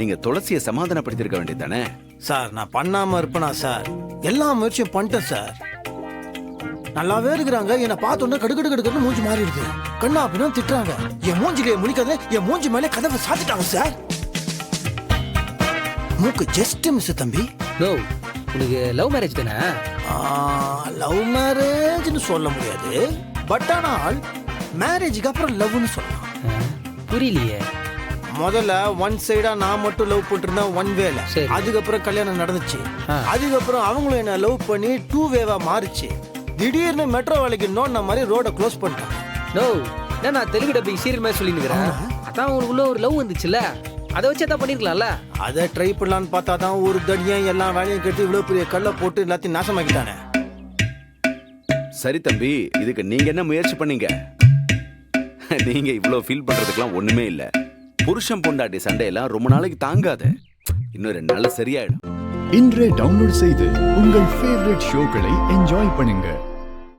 நீங்க துளசியை சமாதானப்படுத்திருக்க வேண்டியதானே? சார் நான் பண்ணாம இருப்பேனா சார்? எல்லா முயற்சியும் பண்ணிட்டேன் சார். நல்லாவே இருக்கிறாங்க. என்னை பார்த்தோன்னே கடுக்கடுன்னு மூஞ்சி மாறிடுது. கண்ணா அப்படின்னா திட்டுறாங்க. என் மூஞ்சிலே முழிக்காத, என் மூஞ்சி மேலே கதவை சாத்திட்டாங்க சார். மூக்கு ஜஸ்ட் மிஸ் தம்பி. நோ, உனக்கு லவ் மேரேஜ் தானே? லவ் மேரேஜ்னு சொல்ல முடியாது, பட் ஆனால் மேரேஜுக்கு அப்புறம் லவ்னு சொல்லலாம். புரியலையே. முதல்ல ஒன் சைடா நான் மட்டும் லவ் பண்ணிருந்தேன், ஒன் வேல. சரி. அதுக்கப்புறம் கல்யாணம் நடந்துச்சு. அதுக்கப்புறம் அவங்களும் என்ன லவ் பண்ணி டூ வேவா மாறிச்சு. திடீர்னு மெட்ரோ வேலைக்கு நோண்ட மாதிரி ரோட க்ளோஸ் பண்ணிட்டாங்க. நோ, நான் தெலுங்கு டப்பிங் சீரியல் மாதிரி சொல்லிருக்கிறேன். அதான் உங்களுக்குள்ள ஒரு லவ் வந்துச்சுல்ல, அதை வச்சு தான் பண்ணிருக்கலாம்ல. அதை ட்ரை பண்ணலான்னு பார்த்தா தான் ஒரு தடியன் எல்லா வேலையும் கட்டி இவ்வளவு பெரிய கல்லை போட்டு எல்லாத்தையும் நாசமாக்கிட்டானே. சரி தம்பி, இதுக்கு நீங்க என்ன முயற்சி பண்ணீங்க? நீங்க இவ்வளவு ஃபீல் பண்றதுக்கெல்லாம் ஒண்ணுமே இல்ல. புருஷன் பொண்டாட்டி சண்டையெல்லாம் ரொம்ப நாளைக்கு தாங்காது. இன்னும் 2 நாள்ல சரியாயிடும். இன்றே டவுன்லோட் செய்து உங்கள் ஃபேவரட் ஷோக்களை என்ஜாய் பண்ணுங்க.